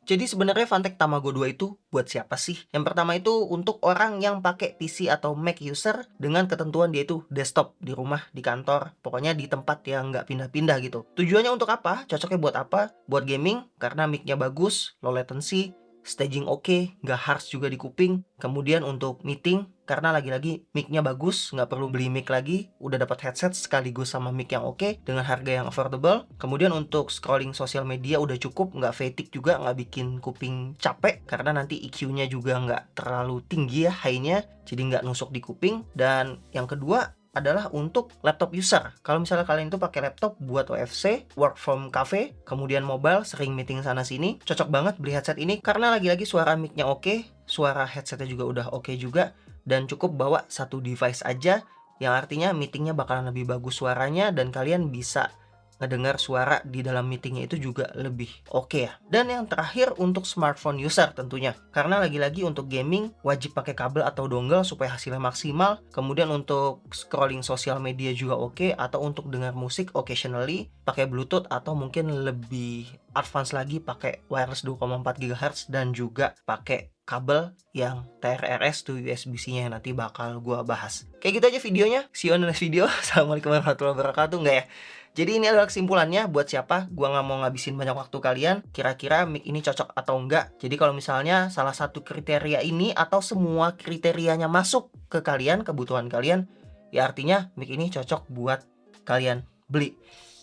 Jadi sebenarnya Funtech Tamago 2 itu buat siapa sih? Yang pertama itu untuk orang yang pakai PC atau Mac user dengan ketentuan dia itu desktop di rumah, di kantor, pokoknya di tempat yang nggak pindah-pindah gitu. Tujuannya untuk apa? Cocoknya buat apa? Buat gaming karena mic-nya bagus, low latency, staging oke, nggak harsh juga di kuping. Kemudian untuk meeting karena lagi-lagi mic-nya bagus, nggak perlu beli mic lagi, udah dapat headset sekaligus sama mic yang oke dengan harga yang affordable. Kemudian untuk scrolling sosial media udah cukup, nggak fatigue juga, nggak bikin kuping capek karena nanti EQ-nya juga nggak terlalu tinggi ya high-nya, jadi nggak nusuk di kuping. Dan yang kedua adalah untuk laptop user. Kalau misalnya kalian itu pakai laptop buat OFC, work from cafe, kemudian mobile, sering meeting sana sini, cocok banget beli headset ini karena lagi-lagi suara mic-nya oke, suara headsetnya juga udah oke juga, dan cukup bawa satu device aja, yang artinya meetingnya bakalan lebih bagus suaranya dan kalian bisa ngedengar suara di dalam meetingnya itu juga lebih oke ya. Dan yang terakhir untuk smartphone user tentunya, karena lagi-lagi untuk gaming wajib pakai kabel atau dongle supaya hasilnya maksimal. Kemudian untuk scrolling sosial media juga oke, atau untuk dengar musik occasionally pakai bluetooth, atau mungkin lebih advance lagi pakai wireless 2,4 GHz dan juga pakai kabel yang TRRS to USB-C-nya yang nanti bakal gua bahas. Kayak gitu aja videonya. See you on the next video. Assalamualaikum warahmatullahi wabarakatuh. Enggak ya? Jadi ini adalah kesimpulannya buat siapa, gua nggak mau ngabisin banyak waktu kalian, kira-kira mic ini cocok atau enggak. Jadi kalau misalnya salah satu kriteria ini atau semua kriterianya masuk ke kalian, kebutuhan kalian, ya artinya mic ini cocok buat kalian beli.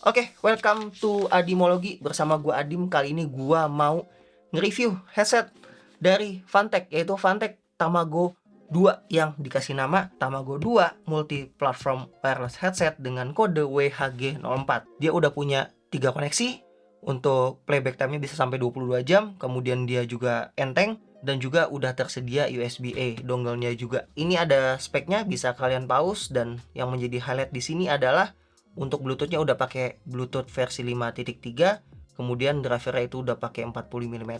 Oke, welcome to Adimologi bersama gua Adim. Kali ini gua mau nge-review headset dari Funtech, yaitu Funtech Tamago 2 yang dikasih nama Tamago 2 Multi Platform Wireless Headset dengan kode WHG04. Dia udah punya 3 koneksi, untuk playback time-nya bisa sampai 22 jam, kemudian dia juga enteng dan juga udah tersedia USB-A dongle-nya juga. Ini ada speknya, bisa kalian pause, dan yang menjadi highlight di sini adalah untuk Bluetooth-nya udah pakai Bluetooth versi 5.3, kemudian driver-nya itu udah pakai 40 mm.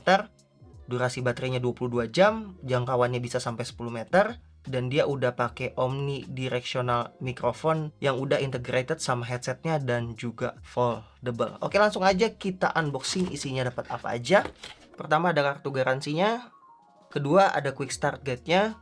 Durasi baterainya 22 jam, jangkauannya bisa sampai 10 meter, dan dia udah pakai omnidirectional microphone yang udah integrated sama headsetnya dan juga foldable. Oke, langsung aja kita unboxing isinya dapat apa aja. Pertama ada kartu garansinya, kedua ada quick start guide-nya,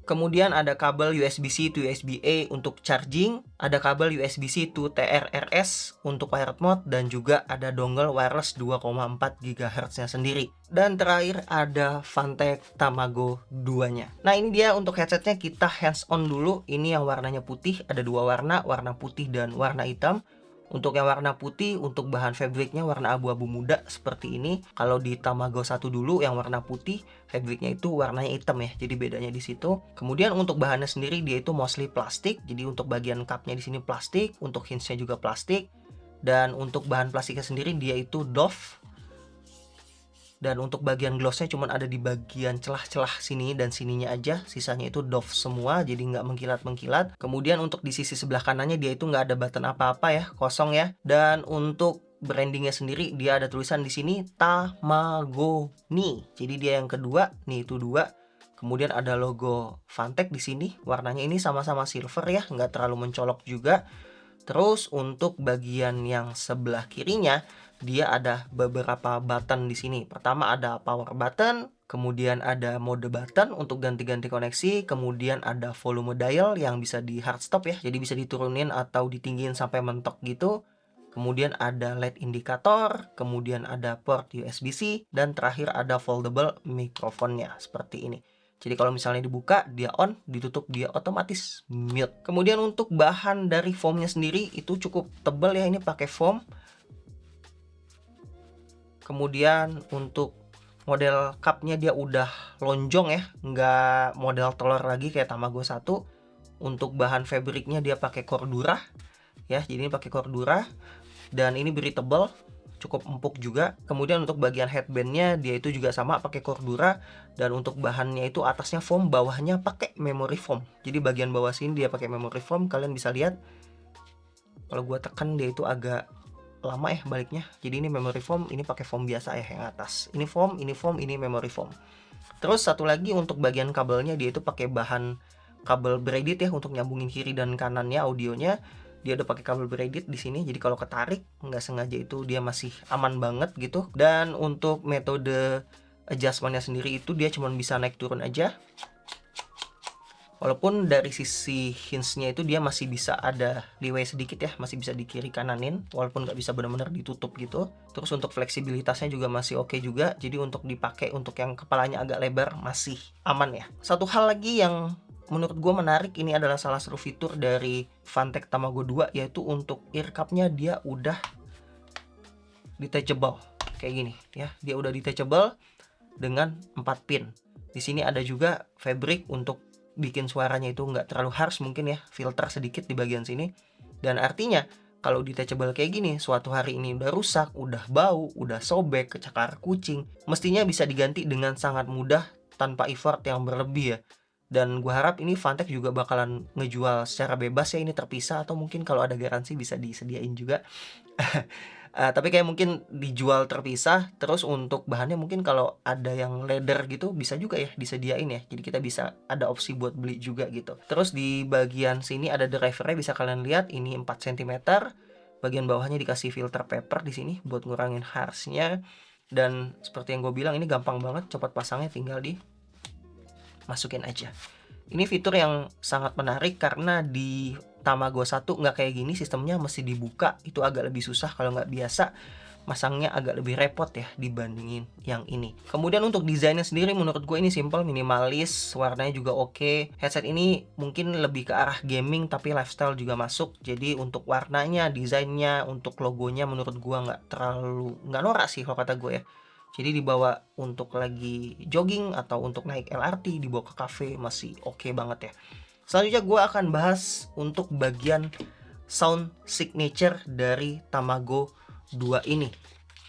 kemudian ada kabel USB-C to USB-A untuk charging, ada kabel USB-C to TRRS untuk wired mode, dan juga ada dongle wireless 2,4 GHz-nya sendiri. Dan terakhir ada Funtech Tamago 2-nya. Nah, ini dia untuk headsetnya, kita hands on dulu. Ini yang warnanya putih, ada dua warna putih dan warna hitam. Untuk yang warna putih, untuk bahan fabriknya warna abu-abu muda seperti ini. Kalau di Tamago 1 dulu yang warna putih, fabriknya itu warnanya hitam ya. Jadi bedanya di situ. Kemudian untuk bahannya sendiri dia itu mostly plastik. Jadi untuk bagian cupnya di sini plastik, untuk hinge-nya juga plastik. Dan untuk bahan plastiknya sendiri dia itu doff. Dan untuk bagian glossnya cuma ada di bagian celah-celah sini dan sininya aja, sisanya itu doff semua, jadi nggak mengkilat-mengkilat. Kemudian untuk di sisi sebelah kanannya dia itu nggak ada button apa-apa ya, kosong ya. Dan untuk brandingnya sendiri dia ada tulisan di sini Tamagoni. Jadi dia yang kedua, nih itu dua. Kemudian ada logo Funtech di sini, warnanya ini sama-sama silver ya, nggak terlalu mencolok juga. Terus untuk bagian yang sebelah kirinya dia ada beberapa button di sini. Pertama ada power button, kemudian ada mode button untuk ganti-ganti koneksi, kemudian ada volume dial yang bisa di hard stop ya, jadi bisa diturunin atau ditinggiin sampai mentok gitu. Kemudian ada LED indikator, kemudian ada port USB-C, dan terakhir ada foldable mikrofonnya seperti ini. Jadi kalau misalnya dibuka dia on, ditutup dia otomatis mute. Kemudian untuk bahan dari foamnya sendiri itu cukup tebal ya, ini pakai foam. Kemudian untuk model cupnya dia udah lonjong ya, nggak model telur lagi kayak Tamago 1. Untuk bahan fabriknya dia pakai Cordura ya, jadi ini pakai Cordura, dan ini breathable, cukup empuk juga. Kemudian untuk bagian headbandnya dia itu juga sama pakai Cordura, dan untuk bahannya itu atasnya foam, bawahnya pakai memory foam. Jadi bagian bawah sini dia pakai memory foam, kalian bisa lihat kalau gua tekan dia itu agak lama ya baliknya. Jadi ini memory foam, ini pakai foam biasa ya yang atas. Ini foam, ini memory foam. Terus satu lagi untuk bagian kabelnya dia itu pakai bahan kabel braided ya untuk nyambungin kiri dan kanannya audionya. dia udah pakai kabel braided di sini, jadi kalau ketarik nggak sengaja itu dia masih aman banget gitu. Dan untuk metode adjustmentnya sendiri itu dia cuma bisa naik turun aja. Walaupun dari sisi hinge-nya itu dia masih bisa ada leeway sedikit ya, masih bisa di kiri kananin, walaupun nggak bisa benar-benar ditutup gitu. Terus untuk fleksibilitasnya juga masih oke juga, jadi untuk dipakai untuk yang kepalanya agak lebar masih aman ya. Satu hal lagi yang menurut gue menarik, ini adalah salah satu fitur dari Phanteks Tamago 2, yaitu untuk ear cup-nya dia udah detachable kayak gini ya, dia udah detachable dengan 4 pin. Di sini ada juga fabric untuk bikin suaranya itu nggak terlalu harsh mungkin ya, filter sedikit di bagian sini. Dan artinya kalau detachable kayak gini, suatu hari ini udah rusak, udah bau, udah sobek, kecakar kucing, mestinya bisa diganti dengan sangat mudah tanpa effort yang berlebih ya. Dan gue harap ini Phanteks juga bakalan ngejual secara bebas ya, ini terpisah, atau mungkin kalau ada garansi bisa disediain juga. Tapi kayak mungkin dijual terpisah. Terus untuk bahannya mungkin kalau ada yang leather gitu bisa juga ya disediain ya, jadi kita bisa ada opsi buat beli juga gitu. Terus di bagian sini ada drivernya, bisa kalian lihat ini 4 cm. Bagian bawahnya dikasih filter paper di sini buat ngurangin harshnya. Dan seperti yang gue bilang, ini gampang banget, cepat pasangnya tinggal di masukin aja. Ini fitur yang sangat menarik karena di Tamago 1 nggak kayak gini, sistemnya mesti dibuka, itu agak lebih susah kalau nggak biasa, masangnya agak lebih repot ya dibandingin yang ini. Kemudian untuk desainnya sendiri menurut gue ini simple, minimalis, warnanya juga oke. Headset ini mungkin lebih ke arah gaming tapi lifestyle juga masuk, jadi untuk warnanya, desainnya, untuk logonya menurut gue nggak norak sih kalau kata gue ya. Jadi dibawa untuk lagi jogging atau untuk naik LRT, dibawa ke cafe masih oke banget ya. Selanjutnya gue akan bahas untuk bagian sound signature dari Tamago 2 ini.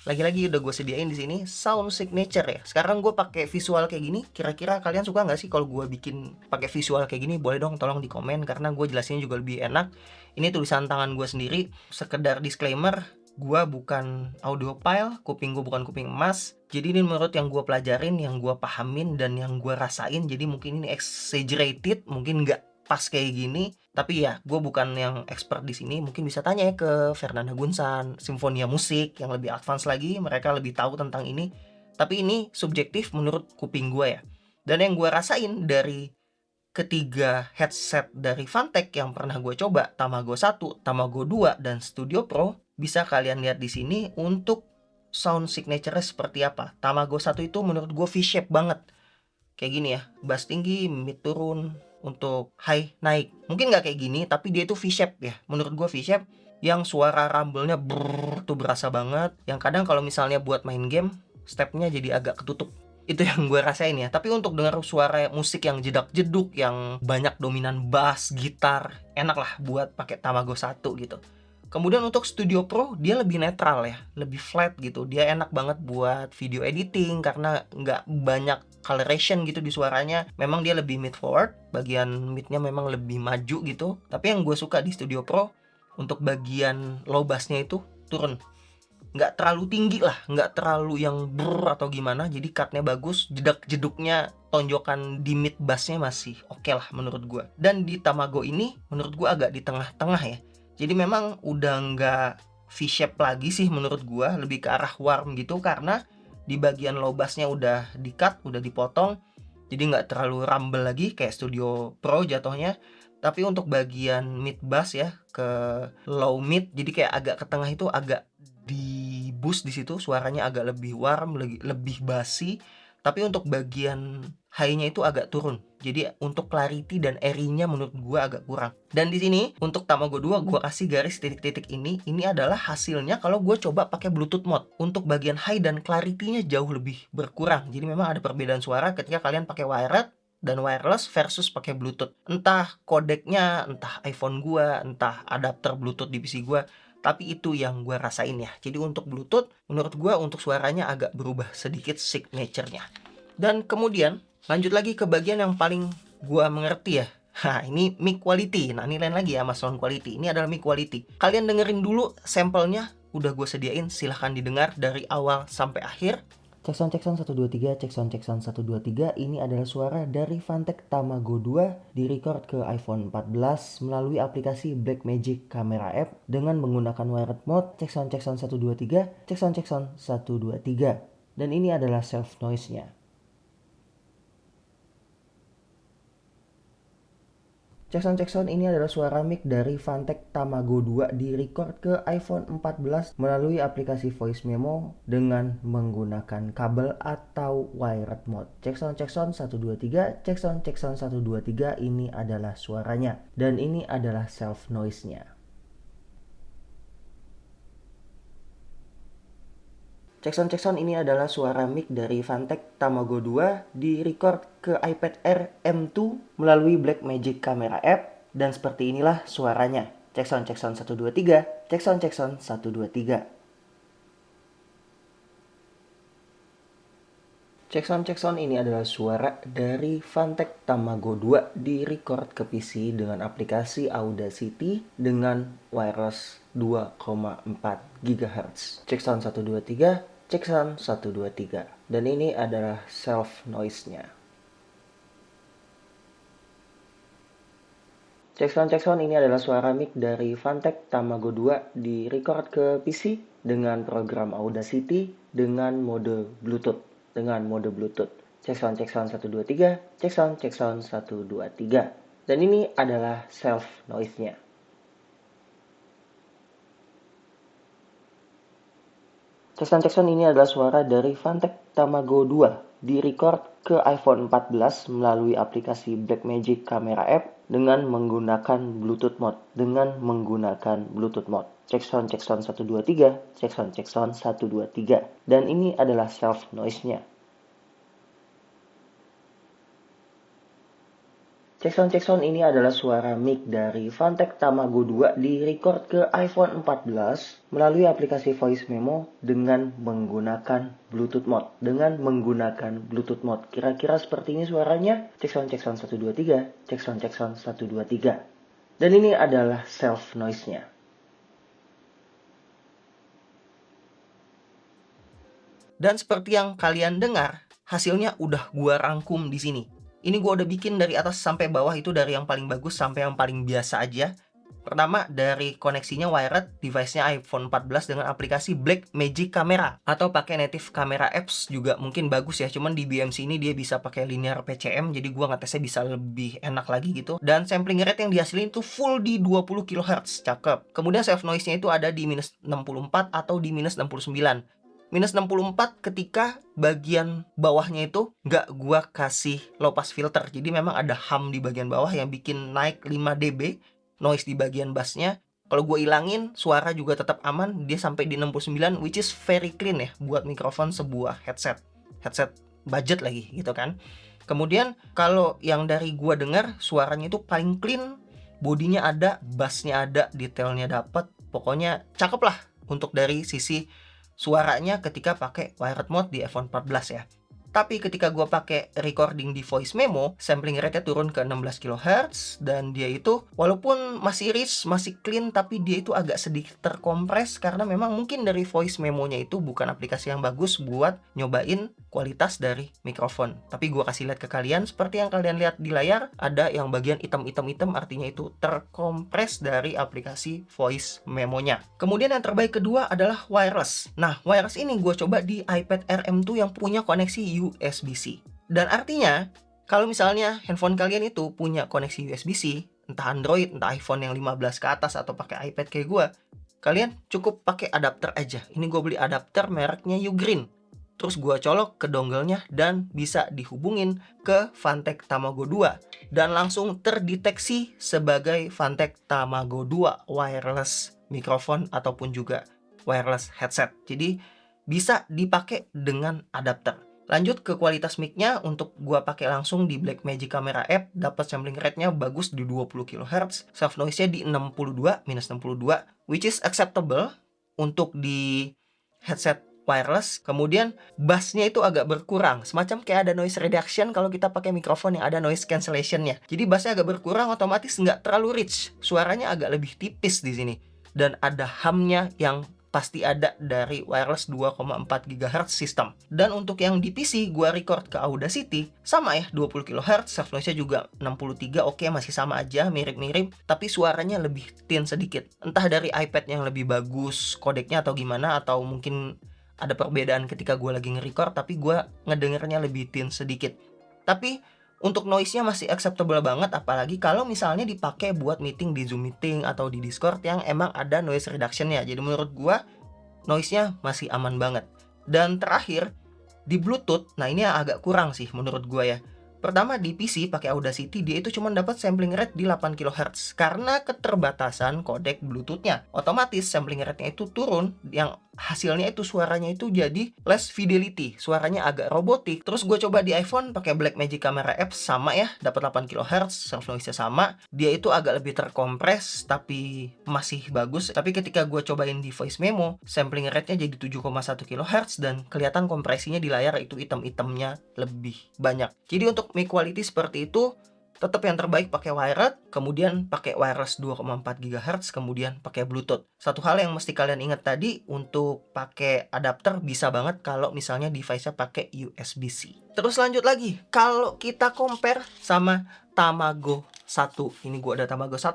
Lagi-lagi udah gue sediain di sini sound signature ya. Sekarang gue pakai visual kayak gini. Kira-kira kalian suka nggak sih kalau gue bikin pakai visual kayak gini? Boleh dong tolong di komen karena gue jelasinnya juga lebih enak. Ini tulisan tangan gue sendiri. Sekedar disclaimer, gue bukan audiophile, kuping gue bukan kuping emas. Jadi ini menurut yang gue pelajarin, yang gue pahamin, dan yang gue rasain. Jadi mungkin ini exaggerated, mungkin nggak pas kayak gini. Tapi ya, gue bukan yang expert di sini. Mungkin bisa tanya ya ke Fernanda Gunsan, Simfonia Musik yang lebih advance lagi. Mereka lebih tahu tentang ini. Tapi ini subjektif menurut kuping gue ya. Dan yang gue rasain dari ketiga headset dari Phanteks yang pernah gue coba, Tamago 1, Tamago 2, dan Studio Pro, bisa kalian lihat di sini untuk sound signature seperti apa. Tamago 1 itu menurut gue V-shape banget. Kayak gini ya, bass tinggi, mid turun, untuk high naik. Mungkin nggak kayak gini, tapi dia itu V-shape ya. Menurut gue V-shape yang suara rumble-nya brrrr tuh berasa banget. Yang kadang kalau misalnya buat main game, stepnya jadi agak ketutup. Itu yang gue rasain ya. Tapi untuk dengar suara musik yang jedak-jeduk, yang banyak dominan bass, gitar, enak lah buat pakai Tamago 1 gitu. Kemudian untuk Studio Pro dia lebih netral ya, lebih flat gitu. Dia enak banget buat video editing karena nggak banyak coloration gitu di suaranya. Memang dia lebih mid forward, bagian midnya memang lebih maju gitu. Tapi yang gue suka di Studio Pro, untuk bagian low bassnya itu turun. Nggak terlalu tinggi lah, nggak terlalu yang brrr atau gimana. Jadi cutnya bagus, jedak-jeduknya, tonjokan di mid bassnya masih oke lah menurut gue. Dan di Tamago ini menurut gue agak di tengah-tengah ya. Jadi memang udah nggak V-shape lagi sih menurut gua, lebih ke arah warm gitu karena di bagian low bassnya udah di-cut, udah dipotong. Jadi nggak terlalu rumble lagi kayak Studio Pro jatuhnya. Tapi untuk bagian mid bass ya ke low mid, jadi kayak agak ke tengah itu agak di boost di situ, suaranya agak lebih warm, lebih basi. Tapi untuk bagian high-nya itu agak turun. Jadi untuk clarity dan airy-nya menurut gue agak kurang. Dan di sini untuk Tamago 2 gue kasih garis titik-titik ini adalah hasilnya kalau gue coba pakai Bluetooth mode. Untuk bagian high dan clarity-nya jauh lebih berkurang. Jadi memang ada perbedaan suara ketika kalian pakai wired dan wireless versus pakai Bluetooth. Entah kodeknya, entah iPhone gue, entah adapter Bluetooth di PC gue. Tapi itu yang gue rasain ya. Jadi untuk Bluetooth, menurut gue untuk suaranya agak berubah sedikit signature-nya. Dan kemudian lanjut lagi ke bagian yang paling gue mengerti ya. Nah ini mic quality. Nah ini lain lagi ya sama sound quality. Ini adalah mic quality. Kalian dengerin dulu sampelnya. Udah gue sediain, silahkan didengar dari awal sampai akhir. Cek sound 123, cek sound 123. Ini adalah suara dari Phanteks Tamago 2 direcord ke iPhone 14 melalui aplikasi Blackmagic Camera App dengan menggunakan wired mode. Cek sound 123, cek sound 123. Dan ini adalah self noise-nya. Cek sound ini adalah suara mic dari Phanteks Tamago 2 direcord ke iPhone 14 melalui aplikasi Voice Memo dengan menggunakan kabel atau wired mode. Cek sound 123, cek sound 123. Ini adalah suaranya dan ini adalah self noise-nya. Cek sound ini adalah suara mic dari Phanteks Tamago 2 direcord ke iPad Air M2 melalui Blackmagic Camera App dan seperti inilah suaranya. Cek sound 123, cek sound 123. Cek sound ini adalah suara dari Phanteks Tamago 2 direcord ke PC dengan aplikasi Audacity dengan wireless 2,4 GHz. Cek sound 123, cek sound 123. Dan ini adalah self noise-nya. Cek sound ini adalah suara mic dari Phanteks Tamago 2 direcord ke PC dengan program Audacity dengan mode Bluetooth. Cek sound 123, cek sound 123. Dan ini adalah self noise-nya. Cek sound ini adalah suara dari Phanteks Tamago 2 direcord ke iPhone 14 melalui aplikasi Blackmagic Camera App dengan menggunakan Bluetooth mode. Cek sound 123, cek sound 123. Dan ini adalah self noise-nya. Cek sound ini adalah suara mic dari Phanteks Tamago 2 direcord ke iPhone 14 melalui aplikasi Voice Memo dengan menggunakan Bluetooth mode. Kira-kira seperti ini suaranya. Cek sound 123, cek sound 123. Dan ini adalah self noise-nya. Dan seperti yang kalian dengar, hasilnya udah gua rangkum di sini. Ini gue udah bikin dari atas sampai bawah, itu dari yang paling bagus sampai yang paling biasa aja. Pertama, dari koneksinya wired, device-nya iPhone 14 dengan aplikasi Blackmagic Camera atau pakai native camera apps juga mungkin bagus ya. Cuman di BMC ini dia bisa pakai linear PCM, jadi gue ngetesnya bisa lebih enak lagi gitu. Dan sampling rate yang dihasilin itu full di 20 kHz, cakep. Kemudian self noise-nya itu ada di minus 64 atau di minus 69. Minus 64 ketika bagian bawahnya itu nggak gua kasih low pass filter. Jadi memang ada hum di bagian bawah yang bikin naik 5 dB noise di bagian bassnya. Kalau gua ilangin, suara juga tetap aman. Dia sampai di 69, which is very clean ya buat mikrofon sebuah headset budget lagi gitu kan. Kemudian kalau yang dari gua dengar, suaranya itu paling clean, bodinya ada, bassnya ada, detailnya dapet. Pokoknya cakep lah untuk dari sisi suaranya ketika pakai wired mode di iPhone 14 ya. Tapi ketika gue pakai recording di Voice Memo, sampling rate-nya turun ke 16 kHz dan dia itu walaupun masih rich, masih clean, tapi dia itu agak sedikit terkompres karena memang mungkin dari Voice Memo-nya itu bukan aplikasi yang bagus buat nyobain kualitas dari mikrofon. Tapi gue kasih lihat ke kalian, seperti yang kalian lihat di layar, ada yang bagian hitam-hitam artinya itu terkompres dari aplikasi Voice Memo-nya. Kemudian yang terbaik kedua adalah wireless. Nah, wireless ini gue coba di iPad Air M2 yang punya koneksi USB-C. Dan artinya, kalau misalnya handphone kalian itu punya koneksi USB-C, entah Android, entah iPhone yang 15 ke atas atau pakai iPad kayak gue, kalian cukup pakai adapter aja. Ini gue beli adapter mereknya Ugreen. Terus gue colok ke dongle-nya dan bisa dihubungin ke Phanteks Tamago 2 dan langsung terdeteksi sebagai Phanteks Tamago 2 wireless mikrofon ataupun juga wireless headset. Jadi bisa dipakai dengan adapter. Lanjut ke kualitas mic-nya, untuk gua pakai langsung di Blackmagic Camera App, dapat sampling rate-nya bagus di 20 kHz, self noise-nya di 62, minus 62, which is acceptable untuk di headset wireless. Kemudian bass-nya itu agak berkurang, semacam kayak ada noise reduction kalau kita pakai mikrofon yang ada noise cancellation-nya. Jadi bass-nya agak berkurang, otomatis nggak terlalu rich, suaranya agak lebih tipis di sini. Dan ada hum-nya yang pasti ada dari wireless 2,4 GHz system. Dan untuk yang di PC gua record ke Audacity sama ya 20 kHz, surf noise-nya juga 63, oke masih sama aja, mirip-mirip, tapi suaranya lebih thin sedikit. Entah dari iPad yang lebih bagus kodeknya atau gimana, atau mungkin ada perbedaan ketika gue lagi nge-record, tapi gue ngedengernya lebih thin sedikit. Tapi untuk noise-nya masih acceptable banget, apalagi kalau misalnya dipakai buat meeting di Zoom meeting atau di Discord yang emang ada noise reduction-nya. Jadi menurut gua noise-nya masih aman banget. Dan terakhir, di Bluetooth, nah ini yang agak kurang sih menurut gua ya. Pertama, di PC pakai Audacity dia itu cuma dapat sampling rate di 8 kHz karena keterbatasan kodek Bluetooth-nya. Otomatis sampling rate-nya itu turun, yang hasilnya itu suaranya itu jadi less fidelity, suaranya agak robotik. Terus gue coba di iPhone pakai Blackmagic Camera Apps, sama ya, dapat 8 kHz, surf noise-nya sama. Dia itu agak lebih terkompres tapi masih bagus. Tapi ketika gue cobain di Voice Memo, sampling rate-nya jadi 7,1 kHz dan kelihatan kompresinya di layar itu item-itemnya lebih banyak. Jadi untuk mic quality seperti itu, tetap yang terbaik pakai wired, kemudian pakai wireless 2,4 GHz, kemudian pakai Bluetooth. Satu hal yang mesti kalian ingat tadi, untuk pakai adapter bisa banget kalau misalnya device-nya pakai USB-C. Terus lanjut lagi, kalau kita compare sama Tamago 1. Ini gue ada Tamago 1,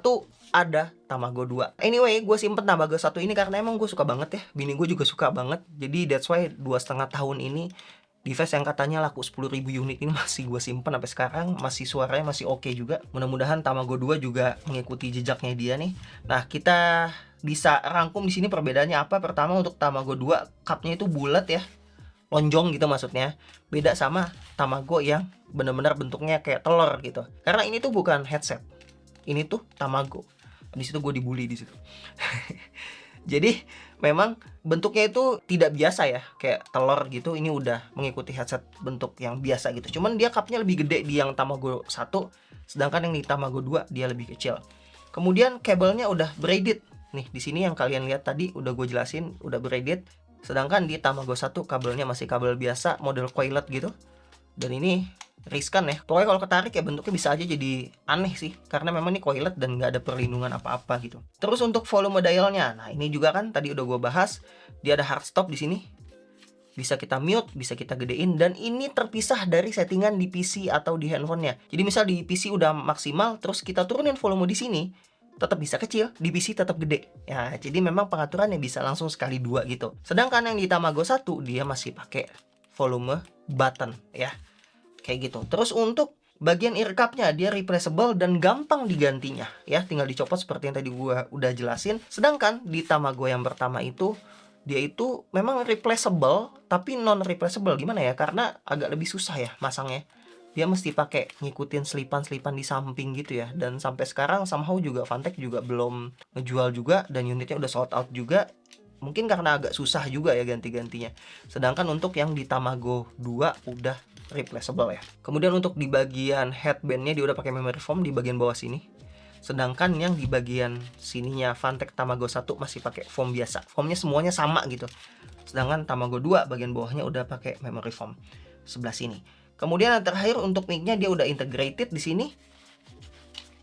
ada Tamago 2. Anyway, gue simpen Tamago 1 ini karena emang gue suka banget ya. Bini gue juga suka banget. Jadi that's why 2,5 tahun ini device yang katanya laku 10.000 unit ini masih gue simpen sampai sekarang, masih suaranya masih oke juga. Mudah-mudahan Tamago 2 juga mengikuti jejaknya dia nih. Nah, kita bisa rangkum di sini perbedaannya apa. Pertama, untuk Tamago 2 cupnya itu bulat ya, lonjong gitu maksudnya. Beda sama Tamago yang benar-benar bentuknya kayak telur gitu. Karena ini tuh bukan headset, ini tuh Tamago. Di situ gue dibully di situ. Jadi memang bentuknya itu tidak biasa ya, kayak telur gitu. Ini udah mengikuti headset bentuk yang biasa gitu. Cuman dia cupnya lebih gede di yang Tamago 1, sedangkan yang di Tamago 2 dia lebih kecil. Kemudian kabelnya udah braided. Nih di sini yang kalian lihat tadi udah gue jelasin, udah braided. Sedangkan di Tamago 1 kabelnya masih kabel biasa, model coilet gitu. Dan ini riskan ya, pokoknya kalau ketarik ya bentuknya bisa aja jadi aneh sih, karena memang ini coilet dan nggak ada perlindungan apa-apa gitu. Terus untuk volume dialnya, nah ini juga kan tadi udah gue bahas, dia ada hard stop di sini, bisa kita mute, bisa kita gedein, dan ini terpisah dari settingan di PC atau di handphonenya. Jadi misal di PC udah maksimal, terus kita turunin volume di sini, tetap bisa kecil, di PC tetap gede. Ya, jadi memang pengaturannya bisa langsung sekali dua gitu. Sedangkan yang di Tamago 1 dia masih pakai volume button ya. Kayak gitu. Terus untuk bagian ear cup-nya dia replaceable dan gampang digantinya ya, tinggal dicopot seperti yang tadi gua udah jelasin. Sedangkan di Tamago yang pertama itu dia itu memang replaceable tapi non replaceable. Gimana ya? Karena agak lebih susah ya masangnya. Dia mesti pakai ngikutin selipan-selipan di samping gitu ya. Dan sampai sekarang somehow juga Fantech juga belum ngejual juga, dan unitnya udah sold out juga. Mungkin karena agak susah juga ya ganti-gantinya. Sedangkan untuk yang di Tamago 2 udah replaceable ya. Kemudian untuk di bagian headbandnya dia udah pakai memory foam di bagian bawah sini. Sedangkan yang di bagian sininya Fantech Tamago 1 masih pakai foam biasa. Foamnya semuanya sama gitu. Sedangkan Tamago 2 bagian bawahnya udah pakai memory foam sebelah sini. Kemudian yang terakhir untuk mic-nya dia udah integrated di sini.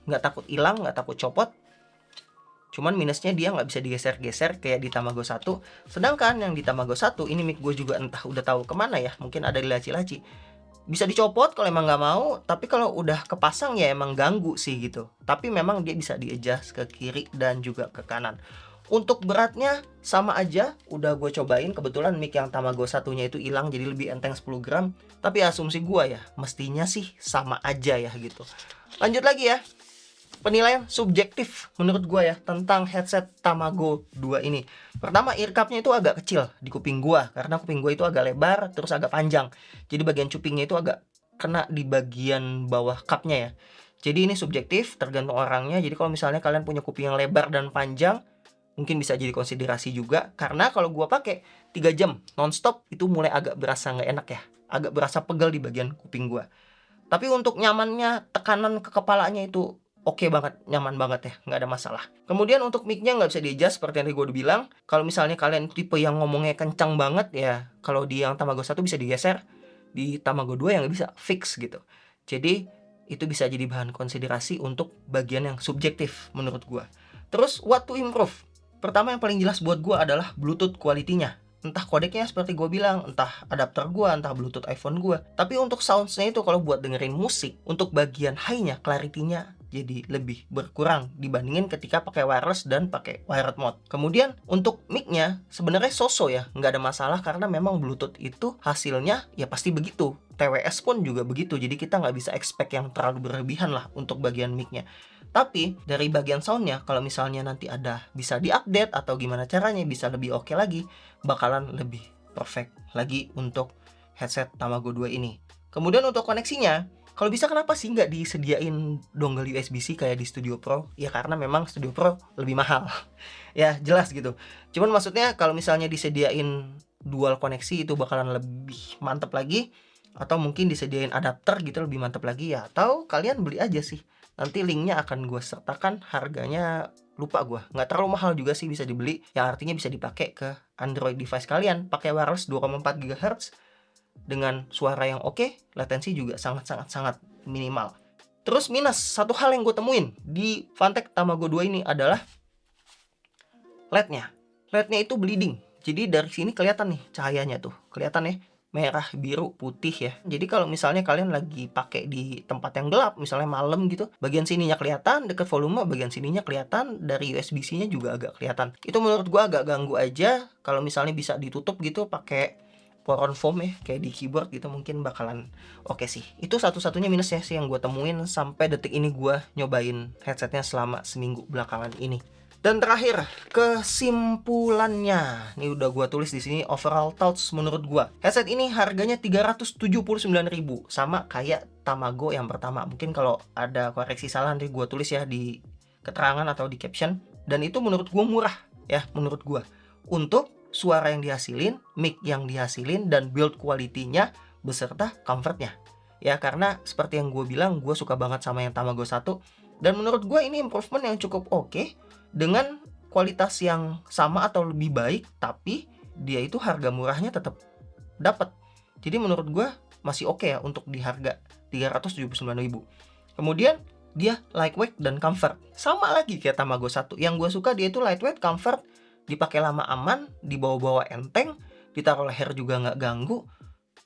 Nggak takut hilang, nggak takut copot. Cuman minusnya dia nggak bisa digeser-geser kayak di Tamago 1. Sedangkan yang di Tamago 1 ini mic gue juga entah udah tahu kemana ya. Mungkin ada di laci-laci. Bisa dicopot kalau emang nggak mau. Tapi kalau udah kepasang ya emang ganggu sih gitu. Tapi memang dia bisa di-adjust ke kiri dan juga ke kanan. Untuk beratnya sama aja. Udah gue cobain. Kebetulan mic yang Tamago 1-nya itu hilang, jadi lebih enteng 10 gram. Tapi asumsi gue ya mestinya sih sama aja ya gitu. Lanjut lagi ya. Penilaian subjektif menurut gue ya tentang headset Tamago 2 ini. Pertama, ear cup-nya itu agak kecil di kuping gue, karena kuping gue itu agak lebar terus agak panjang. Jadi bagian cupingnya itu agak kena di bagian bawah cup-nya ya. Jadi ini subjektif, tergantung orangnya. Jadi kalau misalnya kalian punya kuping yang lebar dan panjang, mungkin bisa jadi konsiderasi juga. Karena kalau gue pakai 3 jam nonstop itu mulai agak berasa nggak enak ya, agak berasa pegal di bagian kuping gue. Tapi untuk nyamannya, tekanan ke kepalanya itu oke banget, nyaman banget ya, nggak ada masalah. Kemudian untuk mic-nya nggak bisa di-adjust seperti yang tadi gue udah bilang. Kalau misalnya kalian tipe yang ngomongnya kencang banget ya, kalau di yang Tamago 1 bisa digeser, di Tamago 2 yang nggak bisa, fix gitu. Jadi itu bisa jadi bahan konsiderasi untuk bagian yang subjektif menurut gue. Terus what to improve? Pertama yang paling jelas buat gue adalah Bluetooth quality-nya. Entah kodeknya seperti gue bilang, entah adapter gue, entah Bluetooth iPhone gue. Tapi untuk sounds-nya itu kalau buat dengerin musik, untuk bagian high-nya, clarity-nya jadi lebih berkurang dibandingin ketika pakai wireless dan pakai wired mode. Kemudian untuk mic-nya sebenarnya so-so ya, nggak ada masalah karena memang Bluetooth itu hasilnya ya pasti begitu. TWS pun juga begitu, jadi kita nggak bisa expect yang terlalu berlebihan lah untuk bagian mic-nya. Tapi dari bagian soundnya, kalau misalnya nanti ada bisa diupdate atau gimana caranya bisa lebih oke lagi, bakalan lebih perfect lagi untuk headset Tamago 2 ini. Kemudian untuk koneksinya, kalau bisa kenapa sih nggak disediain dongle USB-C kayak di Studio Pro? Ya karena memang Studio Pro lebih mahal. Ya jelas gitu. Cuman maksudnya kalau misalnya disediain dual koneksi itu bakalan lebih mantep lagi. Atau mungkin disediain adapter gitu lebih mantep lagi ya. Atau kalian beli aja sih. Nanti linknya akan gue sertakan, harganya lupa gue, nggak terlalu mahal juga sih, bisa dibeli, yang artinya bisa dipakai ke Android device kalian, pakai wireless 2,4 GHz dengan suara yang oke, latensi juga sangat minimal. Terus minus, satu hal yang gue temuin di Fantech Tamago 2 ini adalah LED-nya. LED-nya itu bleeding. Jadi dari sini kelihatan nih cahayanya tuh, kelihatan ya, merah, biru, putih ya. Jadi kalau misalnya kalian lagi pakai di tempat yang gelap, misalnya malam gitu, bagian sininya kelihatan, deket volume, bagian sininya kelihatan, dari USB-C-nya juga agak kelihatan. Itu menurut gua agak ganggu aja. Kalau misalnya bisa ditutup gitu pakai pour-on foam ya, kayak di keyboard gitu, mungkin bakalan oke sih. Itu satu-satunya minusnya sih yang gue temuin sampai detik ini gue nyobain headsetnya selama seminggu belakangan ini. Dan terakhir, kesimpulannya. Ini udah gua tulis di sini overall thoughts menurut gua. Headset ini harganya 379.000, sama kayak Tamago yang pertama. Mungkin kalau ada koreksi salah nanti gua tulis ya di keterangan atau di caption. Dan itu menurut gua murah ya, menurut gua. Untuk suara yang dihasilin, mic yang dihasilin, dan build quality-nya beserta comfort-nya. Ya karena seperti yang gue bilang, gue suka banget sama yang Tamago 1. Dan menurut gue ini improvement yang cukup oke, dengan kualitas yang sama atau lebih baik, tapi dia itu harga murahnya tetap dapat. Jadi menurut gue masih oke ya untuk di harga 379.000. Kemudian dia lightweight dan comfort. Sama lagi kayak Tamago 1. Yang gue suka dia itu lightweight, comfort, dipakai lama aman, dibawa-bawa enteng, ditaruh leher juga nggak ganggu.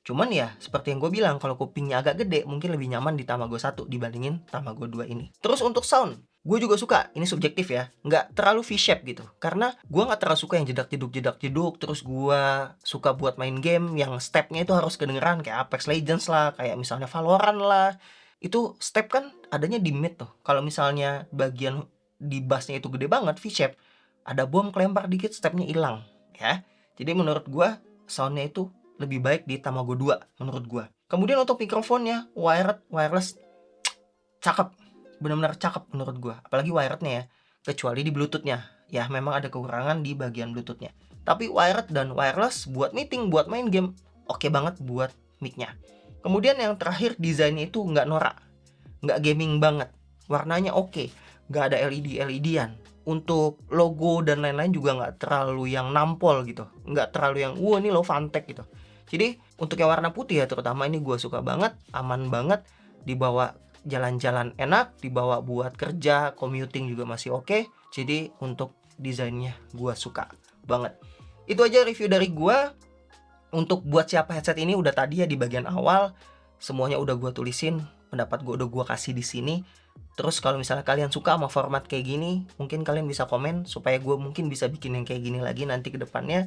Cuman ya seperti yang gue bilang, kalau kupingnya agak gede mungkin lebih nyaman di Tamago 1 dibandingin Tamago 2 ini. Terus untuk sound, gue juga suka, ini subjektif ya, nggak terlalu V-shape gitu. Karena gue nggak terlalu suka yang jedak-jeduk. Terus gue suka buat main game yang stepnya itu harus kedengeran, kayak Apex Legends lah, kayak misalnya Valorant lah. Itu step kan adanya di mid tuh. Kalau misalnya bagian di bassnya itu gede banget, V-shape, ada bom kelempar dikit stepnya hilang ya. Jadi menurut gue soundnya itu lebih baik di Tamago 2 menurut gua. Kemudian untuk mikrofonnya, wired, wireless, cakep. Benar-benar cakep menurut gua. Apalagi wirednya ya. Kecuali di Bluetooth-nya. Ya memang ada kekurangan di bagian Bluetooth-nya. Tapi wired dan wireless buat meeting, buat main game, oke banget buat mic-nya. Kemudian yang terakhir, desainnya itu nggak norak. Nggak gaming banget. Warnanya oke. Nggak ada LED-LED-an. Untuk logo dan lain-lain juga nggak terlalu yang nampol gitu. Nggak terlalu yang, wah ini lo Fantech gitu. Jadi untuk yang warna putih ya terutama ini gue suka banget, aman banget, dibawa jalan-jalan enak, dibawa buat kerja, commuting juga masih oke. Jadi untuk desainnya gue suka banget. Itu aja review dari gue. Untuk buat siapa headset ini udah tadi ya di bagian awal, semuanya udah gue tulisin, pendapat gue udah gue kasih di sini. Terus kalau misalnya kalian suka sama format kayak gini, mungkin kalian bisa komen supaya gue mungkin bisa bikin yang kayak gini lagi nanti ke depannya.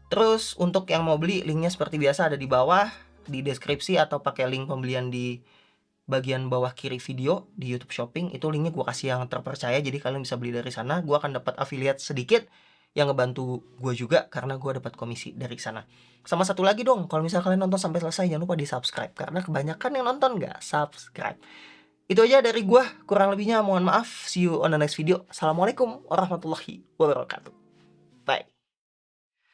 Terus untuk yang mau beli, linknya seperti biasa ada di bawah, di deskripsi, atau pakai link pembelian di bagian bawah kiri video di YouTube Shopping. Itu linknya gue kasih yang terpercaya, jadi kalian bisa beli dari sana. Gue akan dapat affiliate sedikit yang ngebantu gue juga karena gue dapat komisi dari sana. Sama satu lagi dong, kalau misalnya kalian nonton sampai selesai jangan lupa di subscribe, karena kebanyakan yang nonton nggak subscribe. Itu aja dari gue, kurang lebihnya mohon maaf. See you on the next video. Assalamualaikum warahmatullahi wabarakatuh.